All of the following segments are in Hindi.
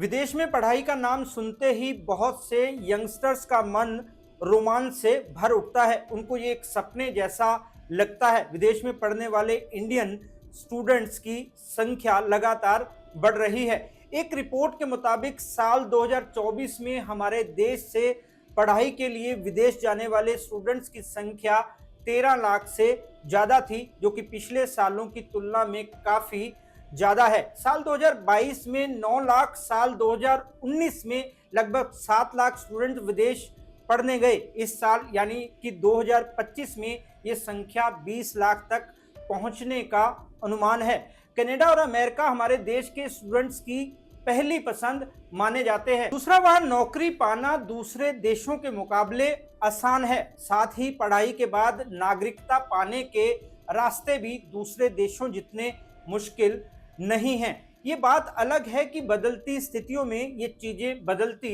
विदेश में पढ़ाई का नाम सुनते ही बहुत से यंगस्टर्स का मन रोमांच से भर उठता है। उनको ये एक सपने जैसा लगता है। विदेश में पढ़ने वाले इंडियन स्टूडेंट्स की संख्या लगातार बढ़ रही है। एक रिपोर्ट के मुताबिक साल 2024 में हमारे देश से पढ़ाई के लिए विदेश जाने वाले स्टूडेंट्स की संख्या 13 लाख से ज़्यादा थी, जो कि पिछले सालों की तुलना में काफ़ी ज़्यादा है। साल 2022 में 9 लाख, साल 2019 में लगभग 7 लाख स्टूडेंट विदेश पढ़ने गए। इस साल यानी कि 2025 में ये संख्या 20 लाख तक पहुंचने का अनुमान है। कनाडा और अमेरिका हमारे देश के स्टूडेंट्स की पहली पसंद माने जाते हैं। दूसरा, वहाँ नौकरी पाना दूसरे देशों के मुकाबले आसान है। साथ ही पढ़ाई के बाद नागरिकता पाने के रास्ते भी दूसरे देशों जितने मुश्किल नहीं हैं। ये बात अलग है कि बदलती स्थितियों में ये चीज़ें बदलती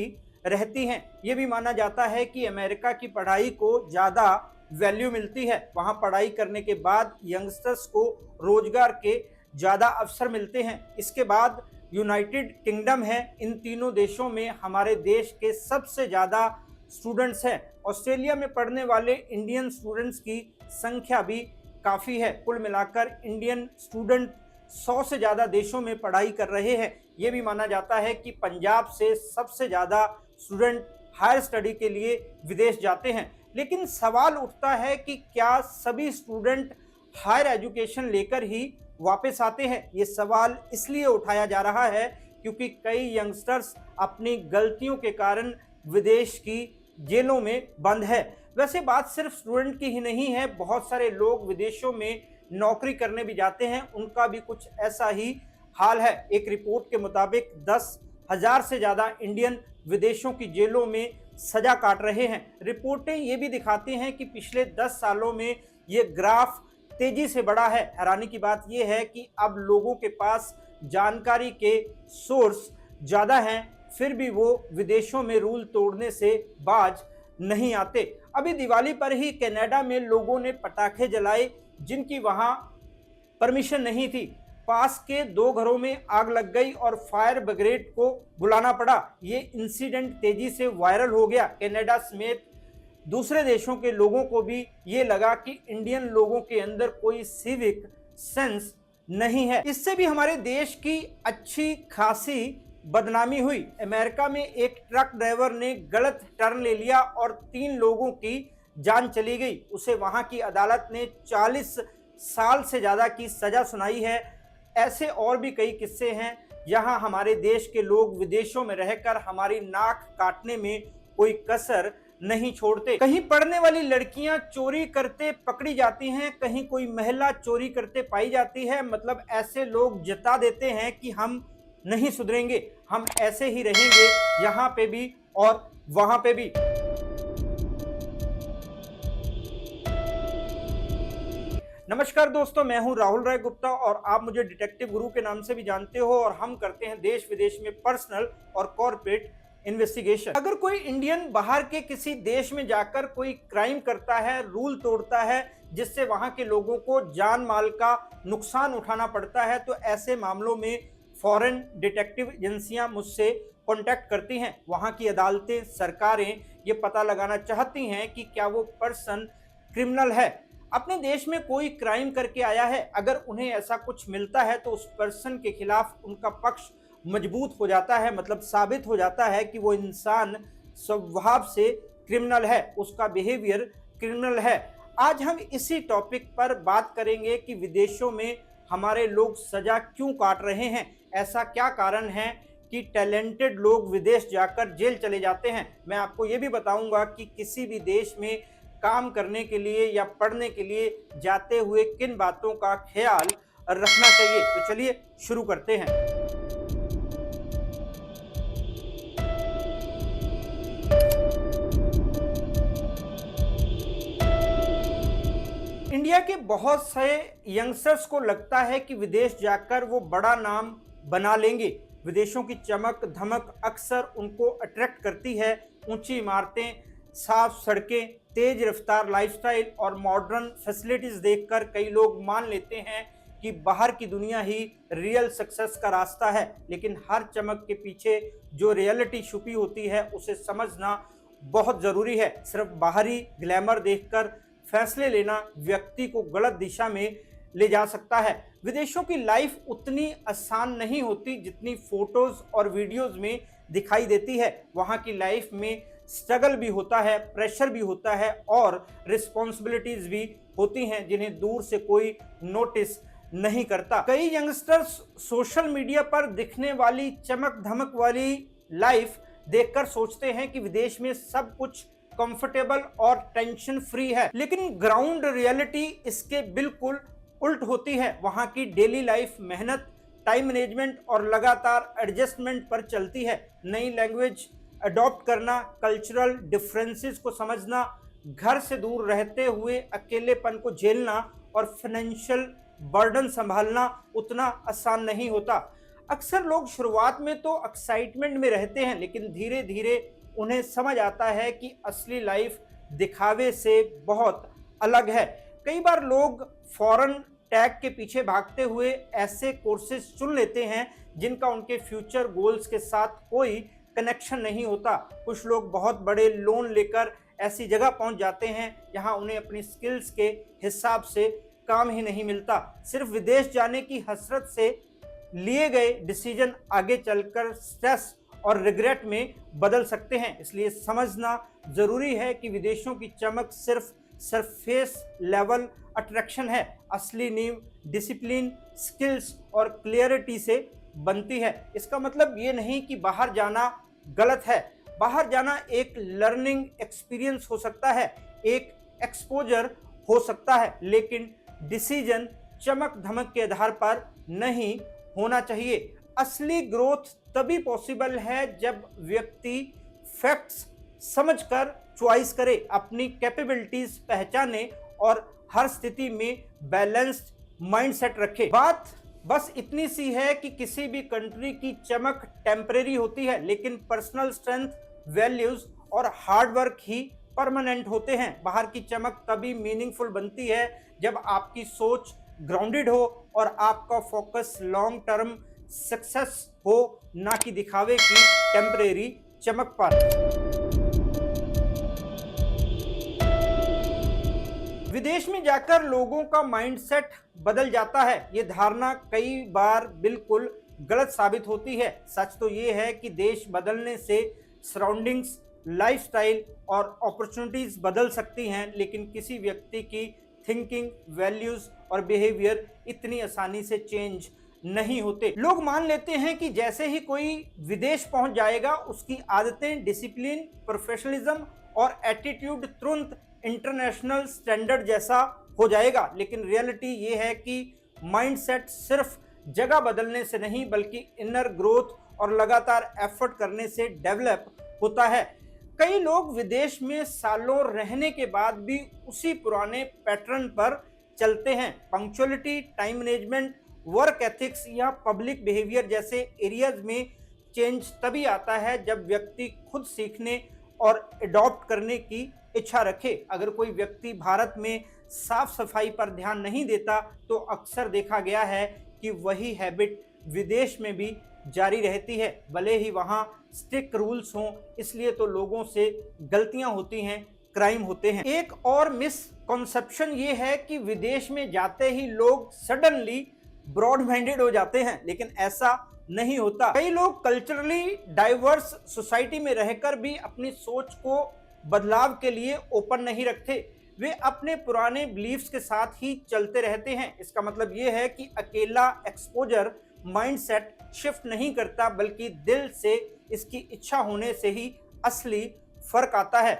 रहती हैं। ये भी माना जाता है कि अमेरिका की पढ़ाई को ज़्यादा वैल्यू मिलती है। वहाँ पढ़ाई करने के बाद यंगस्टर्स को रोजगार के ज़्यादा अवसर मिलते हैं। इसके बाद यूनाइटेड किंगडम है। इन तीनों देशों में हमारे देश के सबसे ज़्यादा स्टूडेंट्स हैं। ऑस्ट्रेलिया में पढ़ने वाले इंडियन स्टूडेंट्स की संख्या भी काफ़ी है। कुल मिलाकर इंडियन स्टूडेंट 100 से ज़्यादा देशों में पढ़ाई कर रहे हैं। ये भी माना जाता है कि पंजाब से सबसे ज़्यादा स्टूडेंट हायर स्टडी के लिए विदेश जाते हैं। लेकिन सवाल उठता है कि क्या सभी स्टूडेंट हायर एजुकेशन लेकर ही वापस आते हैं। ये सवाल इसलिए उठाया जा रहा है क्योंकि कई यंगस्टर्स अपनी गलतियों के कारण विदेश की जेलों में बंद है। वैसे बात सिर्फ स्टूडेंट की ही नहीं है, बहुत सारे लोग विदेशों में नौकरी करने भी जाते हैं, उनका भी कुछ ऐसा ही हाल है। एक रिपोर्ट के मुताबिक 10,000 से ज़्यादा इंडियन विदेशों की जेलों में सजा काट रहे हैं। रिपोर्टें ये भी दिखाती हैं कि पिछले 10 सालों में ये ग्राफ तेजी से बढ़ा है। हैरानी की बात यह है कि अब लोगों के पास जानकारी के सोर्स ज़्यादा हैं, फिर भी वो विदेशों में रूल तोड़ने से बाज नहीं आते। अभी दिवाली पर ही कनाडा में लोगों ने पटाखे जलाए जिनकी वहाँ परमिशन नहीं थी। पास के 2 घरों में आग लग गई और फायर ब्रिगेड को बुलाना पड़ा। ये इंसिडेंट तेजी से वायरल हो गया। कनाडा समेत दूसरे देशों के लोगों को भी ये लगा कि इंडियन लोगों के अंदर कोई सिविक सेंस नहीं है। इससे भी हमारे देश की अच्छी खासी बदनामी हुई। अमेरिका में एक ट्रक ड्राइवर ने गलत टर्न ले लिया और 3 लोगों की जान चली गई। उसे वहां की अदालत ने 40 साल से ज़्यादा की सज़ा सुनाई है। ऐसे और भी कई किस्से हैं जहां हमारे देश के लोग विदेशों में रहकर हमारी नाक काटने में कोई कसर नहीं छोड़ते। कहीं पढ़ने वाली लड़कियां चोरी करते पकड़ी जाती हैं, कहीं कोई महिला चोरी करते पाई जाती है। मतलब ऐसे लोग जता देते हैं कि हम नहीं सुधरेंगे, हम ऐसे ही रहेंगे यहाँ पे भी और वहाँ पे भी। नमस्कार दोस्तों, मैं हूं राहुल राय गुप्ता और आप मुझे डिटेक्टिव गुरु के नाम से भी जानते हो और हम करते हैं देश विदेश में पर्सनल और कॉर्पोरेट इन्वेस्टिगेशन। अगर कोई इंडियन बाहर के किसी देश में जाकर कोई क्राइम करता है, रूल तोड़ता है, जिससे वहां के लोगों को जान माल का नुकसान उठाना पड़ता है, तो ऐसे मामलों में फॉरेन डिटेक्टिव एजेंसियां मुझसे कॉन्टैक्ट करती हैं। वहां की अदालतें, सरकारें ये पता लगाना चाहती हैं कि क्या वो पर्सन क्रिमिनल है, अपने देश में कोई क्राइम करके आया है। अगर उन्हें ऐसा कुछ मिलता है तो उस पर्सन के खिलाफ उनका पक्ष मजबूत हो जाता है। मतलब साबित हो जाता है कि वो इंसान स्वभाव से क्रिमिनल है, उसका बिहेवियर क्रिमिनल है। आज हम इसी टॉपिक पर बात करेंगे कि विदेशों में हमारे लोग सजा क्यों काट रहे हैं। ऐसा क्या कारण है कि टैलेंटेड लोग विदेश जाकर जेल चले जाते हैं। मैं आपको ये भी बताऊंगा कि किसी भी देश में काम करने के लिए या पढ़ने के लिए जाते हुए किन बातों का ख्याल रखना चाहिए। तो चलिए शुरू करते हैं। इंडिया के बहुत से यंगस्टर्स को लगता है कि विदेश जाकर वो बड़ा नाम बना लेंगे। विदेशों की चमक धमक अक्सर उनको अट्रैक्ट करती है। ऊंची इमारतें, साफ सड़कें, तेज रफ्तार लाइफस्टाइल और मॉडर्न फैसिलिटीज देखकर कई लोग मान लेते हैं कि बाहर की दुनिया ही रियल सक्सेस का रास्ता है, लेकिन हर चमक के पीछे जो रियलिटी छुपी होती है उसे समझना बहुत ज़रूरी है। सिर्फ बाहरी ग्लैमर देखकर फैसले लेना व्यक्ति को गलत दिशा में ले जा सकता है। विदेशों की लाइफ उतनी आसान नहीं होती जितनी फोटोज और वीडियोस में दिखाई देती है। वहाँ की लाइफ में स्ट्रगल भी होता है, प्रेशर भी होता है और रिस्पॉन्सिबिलिटीज भी होती हैं जिन्हें दूर से कोई नोटिस नहीं करता। कई यंगस्टर्स सोशल मीडिया पर दिखने वाली चमक धमक वाली लाइफ देखकर सोचते हैं कि विदेश में सब कुछ कंफर्टेबल और टेंशन फ्री है, लेकिन ग्राउंड रियलिटी इसके बिल्कुल उल्ट होती है। वहाँ की डेली लाइफ मेहनत, टाइम मैनेजमेंट और लगातार एडजस्टमेंट पर चलती है। नई लैंग्वेज अडॉप्ट करना, कल्चरल डिफरेंसेस को समझना, घर से दूर रहते हुए अकेलेपन को झेलना और फाइनेंशियल बर्डन संभालना उतना आसान नहीं होता। अक्सर लोग शुरुआत में तो एक्साइटमेंट में रहते हैं, लेकिन धीरे धीरे उन्हें समझ आता है कि असली लाइफ दिखावे से बहुत अलग है। कई बार लोग फॉरेन टैग के पीछे भागते हुए ऐसे कोर्सेज चुन लेते हैं जिनका उनके फ्यूचर गोल्स के साथ कोई कनेक्शन नहीं होता। कुछ लोग बहुत बड़े लोन लेकर ऐसी जगह पहुंच जाते हैं जहां उन्हें अपनी स्किल्स के हिसाब से काम ही नहीं मिलता। सिर्फ विदेश जाने की हसरत से लिए गए डिसीजन आगे चलकर स्ट्रेस और रिग्रेट में बदल सकते हैं। इसलिए समझना जरूरी है कि विदेशों की चमक सिर्फ सरफेस लेवल अट्रैक्शन है। असली नींव डिसिप्लिन, स्किल्स और क्लियरिटी से बनती है। इसका मतलब ये नहीं कि बाहर जाना गलत है। बाहर जाना एक लर्निंग एक्सपीरियंस हो सकता है, एक एक्सपोजर हो सकता है, लेकिन डिसीजन चमक धमक के आधार पर नहीं होना चाहिए। असली ग्रोथ तभी पॉसिबल है जब व्यक्ति फैक्ट्स समझकर चॉइस करे, अपनी कैपेबिलिटीज पहचाने और हर स्थिति में बैलेंस्ड माइंडसेट रखे। बात बस इतनी सी है कि किसी भी कंट्री की चमक टेम्परेरी होती है, लेकिन पर्सनल स्ट्रेंथ, वैल्यूज और हार्ड वर्क ही परमानेंट होते हैं। बाहर की चमक तभी मीनिंगफुल बनती है जब आपकी सोच ग्राउंडेड हो और आपका फोकस लॉन्ग टर्म सक्सेस हो, ना कि दिखावे की टेम्परेरी चमक पर। विदेश में जाकर लोगों का माइंडसेट बदल जाता है, ये धारणा कई बार बिल्कुल गलत साबित होती है। सच तो ये है कि देश बदलने से सराउंडिंग्स, लाइफस्टाइल और अपॉर्चुनिटीज बदल सकती हैं, लेकिन किसी व्यक्ति की थिंकिंग, वैल्यूज और बिहेवियर इतनी आसानी से चेंज नहीं होते। लोग मान लेते हैं कि जैसे ही कोई विदेश पहुंच जाएगा उसकी आदतें, डिसिप्लिन, प्रोफेशनलिज्म और एटीट्यूड तुरंत इंटरनेशनल स्टैंडर्ड जैसा हो जाएगा, लेकिन रियलिटी ये है कि माइंडसेट सिर्फ जगह बदलने से नहीं बल्कि इनर ग्रोथ और लगातार एफर्ट करने से डेवलप होता है। कई लोग विदेश में सालों रहने के बाद भी उसी पुराने पैटर्न पर चलते हैं। Punctuality, time management, work ethics या पब्लिक बिहेवियर जैसे एरियाज में चेंज तभी आता है जब व्यक्ति खुद सीखने और अडॉप्ट करने की इच्छा रखे। अगर कोई व्यक्ति भारत में साफ सफाई पर ध्यान नहीं देता तो अक्सर देखा गया है कि वही हैबिट विदेश में भी जारी रहती है, भले ही वहाँ स्ट्रिक्ट रूल्स हों। इसलिए तो लोगों से गलतियां होती हैं, क्राइम होते हैं। एक और मिसकॉन्सेप्शन ये है कि विदेश में जाते ही लोग सडनली ब्रॉड माइंडेड हो जाते हैं, लेकिन ऐसा नहीं होता। कई लोग कल्चरली डाइवर्स सोसाइटी में रहकर भी अपनी सोच को बदलाव के लिए ओपन नहीं रखते। वे अपने पुराने बिलीफ्स के साथ ही चलते रहते हैं। इसका मतलब यह है कि अकेला एक्सपोजर माइंडसेट शिफ्ट नहीं करता, बल्कि दिल से इसकी इच्छा होने से ही असली फर्क आता है।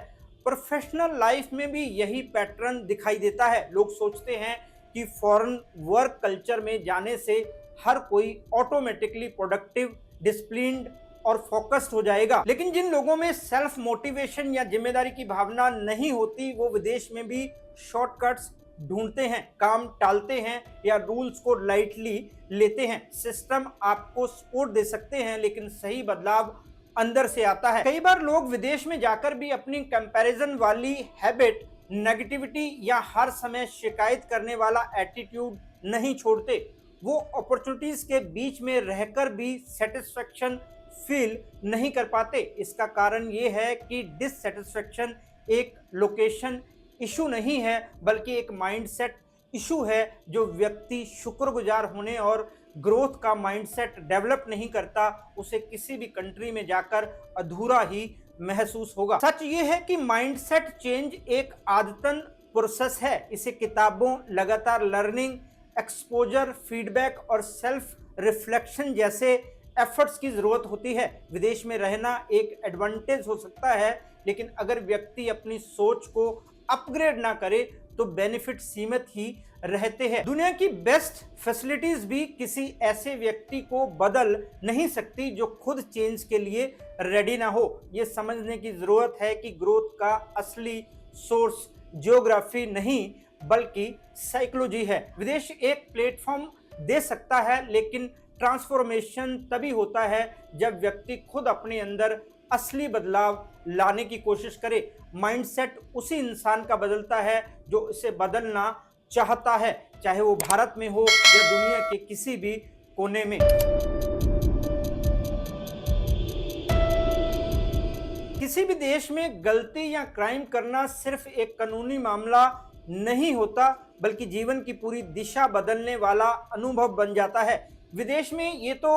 प्रोफेशनल लाइफ में भी यही पैटर्न दिखाई देता है। लोग सोचते हैं कि फॉरेन वर्क कल्चर में जाने से हर कोई ऑटोमेटिकली प्रोडक्टिव, डिसिप्लिन्ड और फोकस्ड हो जाएगा, लेकिन जिन लोगों में सेल्फ मोटिवेशन या जिम्मेदारी की भावना नहीं होती वो विदेश में भी शॉर्टकट्स ढूंढते हैं, काम टालते हैं या रूल्स को लाइटली लेते हैं। सिस्टम आपको सपोर्ट दे सकते हैं, लेकिन सही बदलाव अंदर से आता है। कई बार लोग विदेश में जाकर भी अपनी कंपैरिजन वाली हैबिट, नेगेटिविटी या हर समय शिकायत करने वाला एटीट्यूड नहीं छोड़ते। वो अपॉर्चुनिटीज के बीच में रहकर भी सेटिस्फेक्शन फील नहीं कर पाते। इसका कारण ये है कि डिससेटिस्फेक्शन एक लोकेशन इशू नहीं है, बल्कि एक माइंडसेट इशू है। जो व्यक्ति शुक्रगुजार होने और ग्रोथ का माइंडसेट डेवलप नहीं करता, उसे किसी भी कंट्री में जाकर अधूरा ही महसूस होगा। सच ये है कि माइंडसेट चेंज एक आदतन प्रोसेस है। इसे किताबों, लगातार लर्निंग, एक्सपोजर, फीडबैक और सेल्फ रिफ्लेक्शन जैसे एफर्ट्स की जरूरत होती है। विदेश में रहना एक एडवांटेज हो सकता है, लेकिन अगर व्यक्ति अपनी सोच को अपग्रेड ना करे तो बेनिफिट सीमित ही रहते हैं। दुनिया की बेस्ट फैसिलिटीज भी किसी ऐसे व्यक्ति को बदल नहीं सकती जो खुद चेंज के लिए रेडी ना हो। यह समझने की जरूरत है कि ग्रोथ का असली सोर्स ज्योग्राफी नहीं बल्कि साइकोलॉजी है। विदेश एक प्लेटफॉर्म दे सकता है, लेकिन ट्रांसफॉर्मेशन तभी होता है जब व्यक्ति खुद अपने अंदर असली बदलाव लाने की कोशिश करे। माइंडसेट उसी इंसान का बदलता है जो इसे बदलना चाहता है, चाहे वो भारत में हो या दुनिया के किसी भी कोने में। किसी भी देश में गलती या क्राइम करना सिर्फ एक कानूनी मामला नहीं होता, बल्कि जीवन की पूरी दिशा बदलने वाला अनुभव बन जाता है। विदेश में ये तो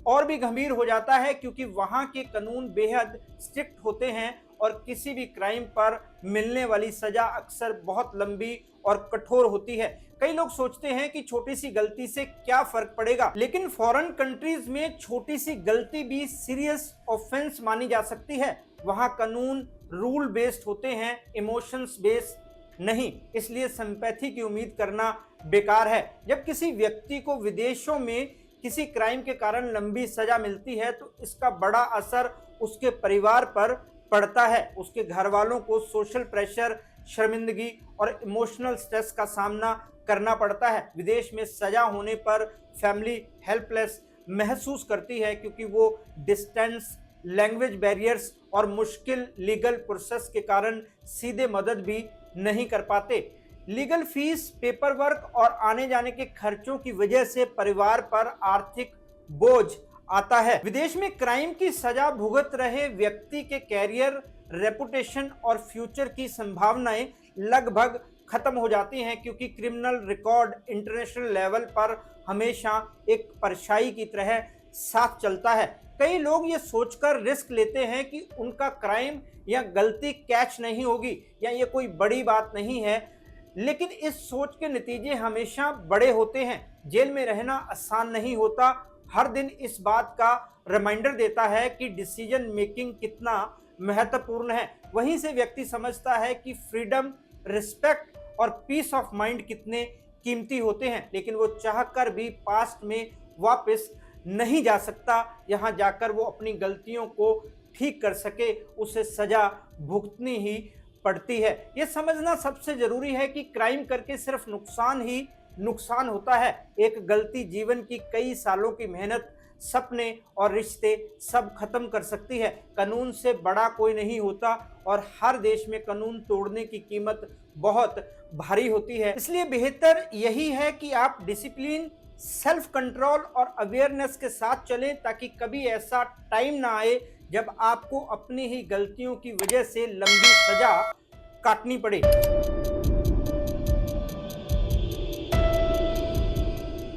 और भी गंभीर हो जाता है, क्योंकि वहाँ के कानून बेहद स्ट्रिक्ट होते हैं और किसी भी क्राइम पर मिलने वाली सजा अक्सर बहुत लंबी और कठोर होती है। कई लोग सोचते हैं कि छोटी सी गलती से क्या फर्क पड़ेगा, लेकिन फॉरेन कंट्रीज में छोटी सी गलती भी सीरियस ऑफेंस मानी जा सकती है। वहाँ कानून रूल बेस्ड होते हैं, इमोशंस बेस्ड नहीं। इसलिए सिंपैथी की उम्मीद करना बेकार है। जब किसी व्यक्ति को विदेशों में किसी क्राइम के कारण लंबी सजा मिलती है तो इसका बड़ा असर उसके परिवार पर पड़ता है। उसके घर वालों को सोशल प्रेशर, शर्मिंदगी और इमोशनल स्ट्रेस का सामना करना पड़ता है। विदेश में सजा होने पर फैमिली हेल्पलेस महसूस करती है, क्योंकि वो डिस्टेंस, लैंग्वेज बैरियर्स और मुश्किल लीगल प्रोसेस के कारण सीधे मदद भी नहीं कर पाते। लीगल फीस, पेपर वर्क और आने जाने के खर्चों की वजह से परिवार पर आर्थिक बोझ आता है। विदेश में क्राइम की सजा भुगत रहे व्यक्ति के कैरियर, रेपुटेशन और फ्यूचर की संभावनाएं लगभग खत्म हो जाती हैं, क्योंकि क्रिमिनल रिकॉर्ड इंटरनेशनल लेवल पर हमेशा एक परछाई की तरह साथ चलता है। कई लोग ये सोचकर रिस्क लेते हैं कि उनका क्राइम या गलती कैच नहीं होगी या ये कोई बड़ी बात नहीं है, लेकिन इस सोच के नतीजे हमेशा बड़े होते हैं। जेल में रहना आसान नहीं होता, हर दिन इस बात का रिमाइंडर देता है कि डिसीजन मेकिंग कितना महत्वपूर्ण है। वहीं से व्यक्ति समझता है कि फ्रीडम, रिस्पेक्ट और पीस ऑफ माइंड कितने कीमती होते हैं, लेकिन वो चाहकर भी पास्ट में वापस नहीं जा सकता। यहाँ जाकर वो अपनी गलतियों को ठीक कर सके, उसे सजा भुगतनी ही पड़ती है। ये समझना सबसे जरूरी है कि क्राइम करके सिर्फ नुकसान ही नुकसान होता है। एक गलती जीवन की कई सालों की मेहनत, सपने और रिश्ते सब खत्म कर सकती है। कानून से बड़ा कोई नहीं होता और हर देश में कानून तोड़ने की कीमत बहुत भारी होती है। इसलिए बेहतर यही है कि आप डिसिप्लिन, सेल्फ कंट्रोल और अवेयरनेस के साथ चलें, ताकि कभी ऐसा टाइम ना आए जब आपको अपनी ही गलतियों की वजह से लंबी सजा काटनी पड़े।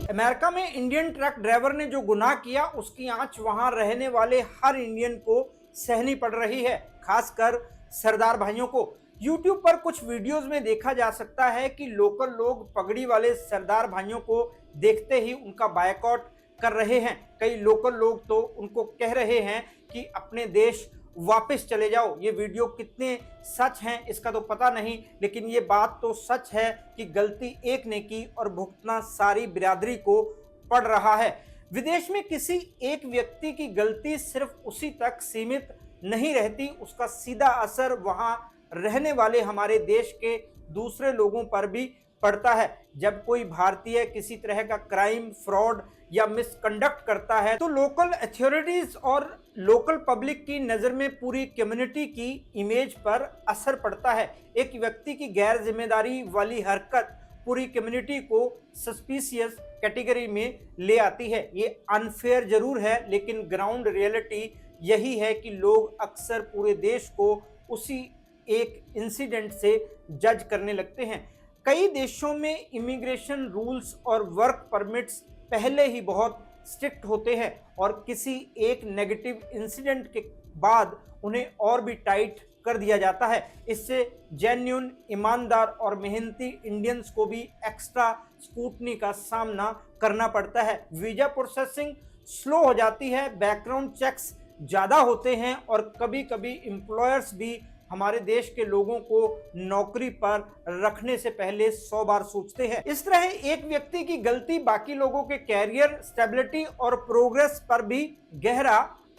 अमेरिका में इंडियन ट्रक ड्राइवर ने जो गुनाह किया, उसकी आंच वहां रहने वाले हर इंडियन को सहनी पड़ रही है, खासकर सरदार भाइयों को। YouTube पर कुछ वीडियोस में देखा जा सकता है कि लोकल लोग पगड़ी वाले सरदार भाइयों को देखते ही उनका बायकॉट कर रहे हैं। कई लोकल लोग तो उनको कह रहे हैं कि अपने देश वापस चले जाओ। ये वीडियो कितने सच हैं इसका तो पता नहीं, लेकिन ये बात तो सच है कि गलती एक ने की और भुगतना सारी बिरादरी को पड़ रहा है। विदेश में किसी एक व्यक्ति की गलती सिर्फ उसी तक सीमित नहीं रहती, उसका सीधा असर वहां रहने वाले हमारे देश के दूसरे लोगों पर भी पड़ता है। जब कोई भारतीय किसी तरह का क्राइम, फ्रॉड या मिसकंडक्ट करता है तो लोकल अथॉरिटीज और लोकल पब्लिक की नज़र में पूरी कम्युनिटी की इमेज पर असर पड़ता है। एक व्यक्ति की गैर जिम्मेदारी वाली हरकत पूरी कम्युनिटी को सस्पिशियस कैटेगरी में ले आती है। ये अनफेयर जरूर है, लेकिन ग्राउंड रियलिटी यही है कि लोग अक्सर पूरे देश को उसी एक इंसिडेंट से जज करने लगते हैं। कई देशों में इमिग्रेशन रूल्स और वर्क परमिट्स पहले ही बहुत स्ट्रिक्ट होते हैं और किसी एक नेगेटिव इंसिडेंट के बाद उन्हें और भी टाइट कर दिया जाता है। इससे जेन्युइन, ईमानदार और मेहनती इंडियंस को भी एक्स्ट्रा स्क्रूटनी का सामना करना पड़ता है। वीजा प्रोसेसिंग स्लो हो जाती है, बैकग्राउंड चेक्स ज़्यादा होते हैं और कभी कभी एम्प्लॉयर्स भी हमारे देश के लोगों को नौकरी पर रखने से पहले 100 बार सोचते हैं। इस तरह एक व्यक्ति की गलती बाकी लोगों के कैरियर, स्टेबिलिटी और प्रोग्रेस पर भी गहरा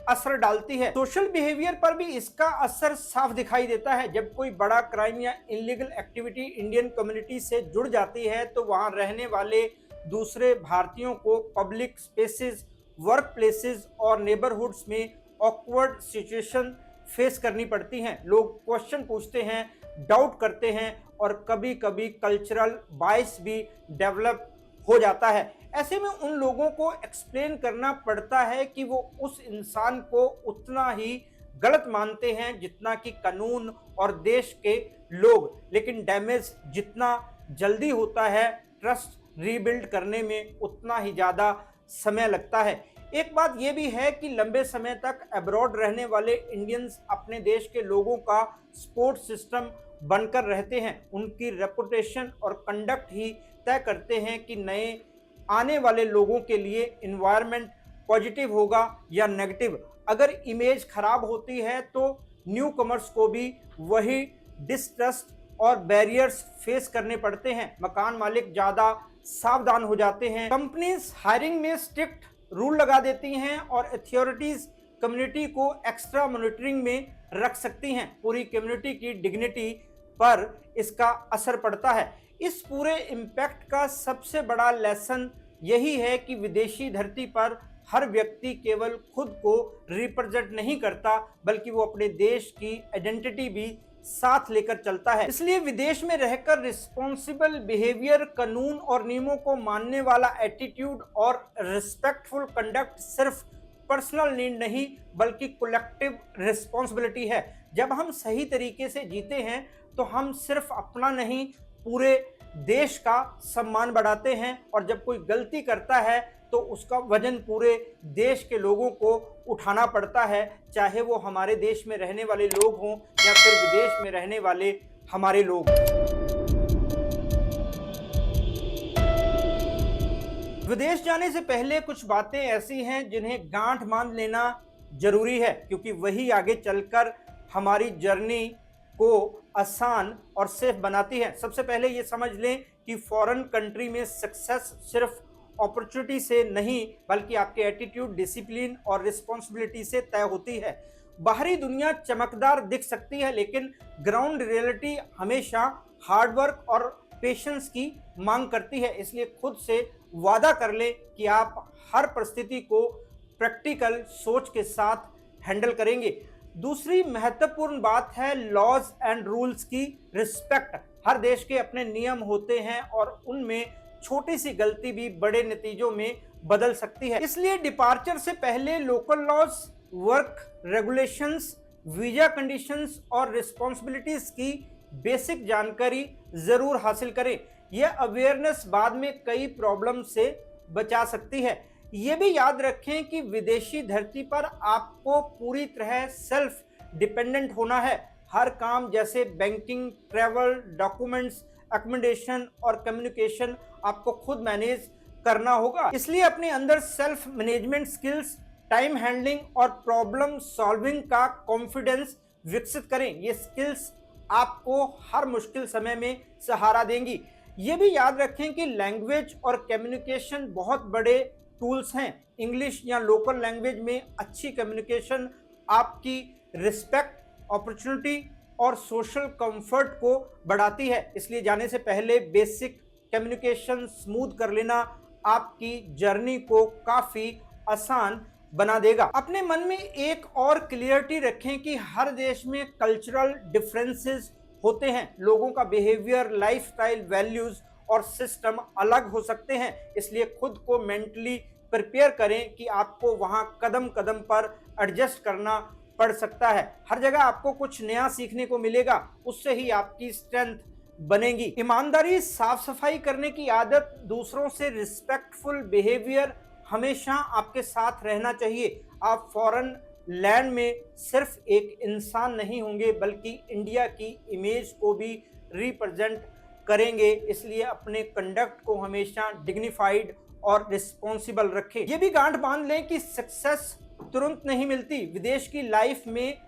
असर डालती है। सोशल बिहेवियर पर भी इसका असर साफ दिखाई देता है। जब कोई बड़ा क्राइम या इलीगल एक्टिविटी इंडियन कम्युनिटी से जुड़ जाती है तो वहां रहने वाले दूसरे भारतीयों को पब्लिक स्पेसेस, वर्क प्लेसेस और नेबरहुड्स में ऑकवर्ड सिचुएशन फेस करनी पड़ती हैं। लोग क्वेश्चन पूछते हैं, डाउट करते हैं और कभी कभी कल्चरल बायस भी डेवलप हो जाता है। ऐसे में उन लोगों को एक्सप्लेन करना पड़ता है कि वो उस इंसान को उतना ही गलत मानते हैं जितना कि कानून और देश के लोग, लेकिन डैमेज जितना जल्दी होता है, ट्रस्ट रीबिल्ड करने में उतना ही ज़्यादा समय लगता है। एक बात यह भी है कि लंबे समय तक अब्रॉड रहने वाले इंडियंस अपने देश के लोगों का सपोर्ट सिस्टम बनकर रहते हैं। उनकी रेपुटेशन और कंडक्ट ही तय करते हैं कि नए आने वाले लोगों के लिए इन्वायरमेंट पॉजिटिव होगा या नेगेटिव। अगर इमेज खराब होती है तो न्यू कमर्स को भी वही डिस्ट्रस्ट और बैरियर्स फेस करने पड़ते हैं। मकान मालिक ज़्यादा सावधान हो जाते हैं, कंपनीज हायरिंग में स्ट्रिक्ट रूल लगा देती हैं और अथॉरिटीज कम्युनिटी को एक्स्ट्रा मॉनिटरिंग में रख सकती हैं। पूरी कम्युनिटी की डिग्निटी पर इसका असर पड़ता है। इस पूरे इम्पैक्ट का सबसे बड़ा लेसन यही है कि विदेशी धरती पर हर व्यक्ति केवल खुद को रिप्रेजेंट नहीं करता, बल्कि वो अपने देश की आइडेंटिटी भी साथ लेकर चलता है। इसलिए विदेश में रहकर रिस्पॉन्सिबल बिहेवियर, कानून और नियमों को मानने वाला एटीट्यूड और रिस्पेक्टफुल कंडक्ट सिर्फ पर्सनल नीड नहीं बल्कि कलेक्टिव रिस्पॉन्सिबिलिटी है। जब हम सही तरीके से जीते हैं तो हम सिर्फ अपना नहीं, पूरे देश का सम्मान बढ़ाते हैं और जब कोई गलती करता है तो उसका वजन पूरे देश के लोगों को उठाना पड़ता है, चाहे वो हमारे देश में रहने वाले लोग हों या फिर विदेश में रहने वाले हमारे लोग। विदेश जाने से पहले कुछ बातें ऐसी हैं जिन्हें गांठ बांध लेना जरूरी है, क्योंकि वही आगे चलकर हमारी जर्नी को आसान और सेफ बनाती है। सबसे पहले ये समझ लें कि फॉरेन कंट्री में सक्सेस सिर्फ अपॉर्चुनिटी से नहीं बल्कि आपके एटीट्यूड, डिसिप्लिन और रिस्पॉन्सिबिलिटी से तय होती है। बाहरी दुनिया चमकदार दिख सकती है, लेकिन ग्राउंड रियलिटी हमेशा हार्डवर्क और पेशेंस की मांग करती है। इसलिए खुद से वादा कर लें कि आप हर परिस्थिति को प्रैक्टिकल सोच के साथ हैंडल करेंगे। दूसरी महत्वपूर्ण बात है लॉज एंड रूल्स की रिस्पेक्ट। हर देश के अपने नियम होते हैं और उनमें छोटी सी गलती भी बड़े नतीजों में बदल सकती है। इसलिए डिपार्चर से पहले local laws, work regulations, visa conditions और रिस्पॉन्सिबिलिटीज की बेसिक जानकारी जरूर हासिल करें। यह अवेयरनेस बाद में कई प्रॉब्लम से बचा सकती है। ये भी याद रखें कि विदेशी धरती पर आपको पूरी तरह सेल्फ डिपेंडेंट होना है। हर काम जैसे बैंकिंग, ट्रैवल, डॉक्यूमेंट्स, अकोमोडेशन और कम्युनिकेशन आपको खुद मैनेज करना होगा। इसलिए अपने अंदर self management skills, time handling और प्रॉब्लम सॉल्विंग का कॉन्फिडेंस विकसित करें। ये स्किल्स आपको हर मुश्किल समय में सहारा देंगी। ये भी याद रखें कि लैंग्वेज और कम्युनिकेशन बहुत बड़े टूल्स हैं। इंग्लिश या लोकल लैंग्वेज में अच्छी कम्युनिकेशन आपकी रिस्पेक्ट, अपॉर्चुनिटी और सोशल कंफर्ट को बढ़ाती है। इसलिए जाने से पहले बेसिक कम्युनिकेशन स्मूथ कर लेना आपकी जर्नी को काफ़ी आसान बना देगा। अपने मन में एक और क्लियरिटी रखें कि हर देश में कल्चरल डिफरेंसेस होते हैं। लोगों का बिहेवियर, लाइफस्टाइल, वैल्यूज और सिस्टम अलग हो सकते हैं, इसलिए खुद को मेंटली प्रिपेयर करें कि आपको वहां कदम कदम पर एडजस्ट करना पड़ सकता है। हर जगह आपको कुछ नया सीखने को मिलेगा, उससे ही आपकी स्ट्रेंथ बनेगी। ईमानदारी, साफ सफाई करने की आदत, दूसरों से रिस्पेक्टफुल बिहेवियर हमेशा आपके साथ रहना चाहिए। आप फॉरेन लैंड में सिर्फ एक इंसान नहीं होंगे बल्कि इंडिया की इमेज को भी रिप्रेजेंट करेंगे, इसलिए अपने कंडक्ट को हमेशा डिग्निफाइड और रिस्पॉन्सिबल रखें। ये भी गांठ बांध लें कि सक्सेस तुरंत नहीं मिलती। विदेश की लाइफ में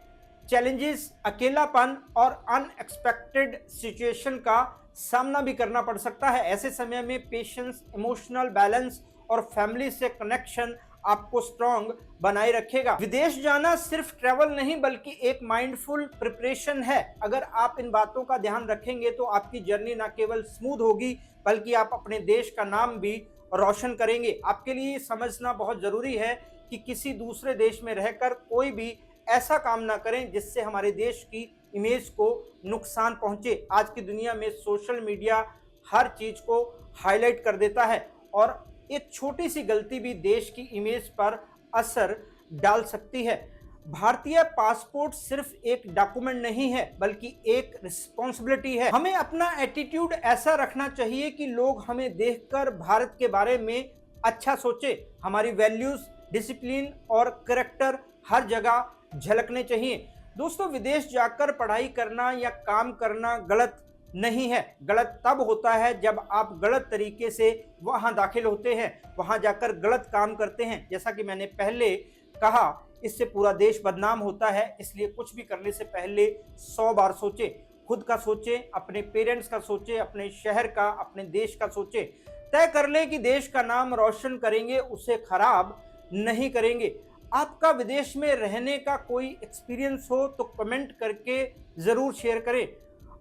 चैलेंजेस, अकेलापन और अनएक्सपेक्टेड सिचुएशन का सामना भी करना पड़ सकता है। ऐसे समय में पेशेंस, इमोशनल बैलेंस और फैमिली से कनेक्शन आपको स्ट्रॉन्ग बनाए रखेगा। विदेश जाना सिर्फ ट्रैवल नहीं बल्कि एक माइंडफुल प्रिपरेशन है। अगर आप इन बातों का ध्यान रखेंगे तो आपकी जर्नी न केवल स्मूथ होगी बल्कि आप अपने देश का नाम भी रोशन करेंगे। आपके लिए समझना बहुत जरूरी है कि किसी दूसरे देश में रहकर कोई भी ऐसा काम ना करें जिससे हमारे देश की इमेज को नुकसान पहुंचे। आज की दुनिया में सोशल मीडिया हर चीज को हाईलाइट कर देता है और एक छोटी सी गलती भी देश की इमेज पर असर डाल सकती है। भारतीय पासपोर्ट सिर्फ एक डॉक्यूमेंट नहीं है बल्कि एक रिस्पॉन्सिबिलिटी है। हमें अपना एटीट्यूड ऐसा रखना चाहिए कि लोग हमें देखकर भारत के बारे में अच्छा सोचे। हमारी वैल्यूज, डिसिप्लिन और कैरेक्टर हर जगह झलकने चाहिए। दोस्तों, विदेश जाकर पढ़ाई करना या काम करना गलत नहीं है। गलत तब होता है जब आप गलत तरीके से वहां दाखिल होते हैं, वहां जाकर गलत काम करते हैं। जैसा कि मैंने पहले कहा, इससे पूरा देश बदनाम होता है। इसलिए कुछ भी करने से पहले 100 बार सोचे। खुद का सोचे, अपने पेरेंट्स का सोचे, अपने शहर का, अपने देश का सोचे। तय कर ले कि देश का नाम रोशन करेंगे, उसे खराब नहीं करेंगे। आपका विदेश में रहने का कोई एक्सपीरियंस हो तो कमेंट करके ज़रूर शेयर करें।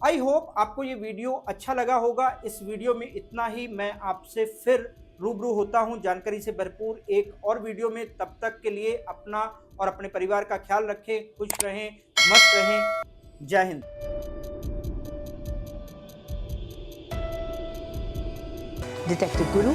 आई होप आपको ये वीडियो अच्छा लगा होगा। इस वीडियो में इतना ही। मैं आपसे फिर रूबरू होता हूँ जानकारी से भरपूर एक और वीडियो में। तब तक के लिए अपना और अपने परिवार का ख्याल रखें। खुश रहें, मस्त रहें। जय हिंद। Detective Guru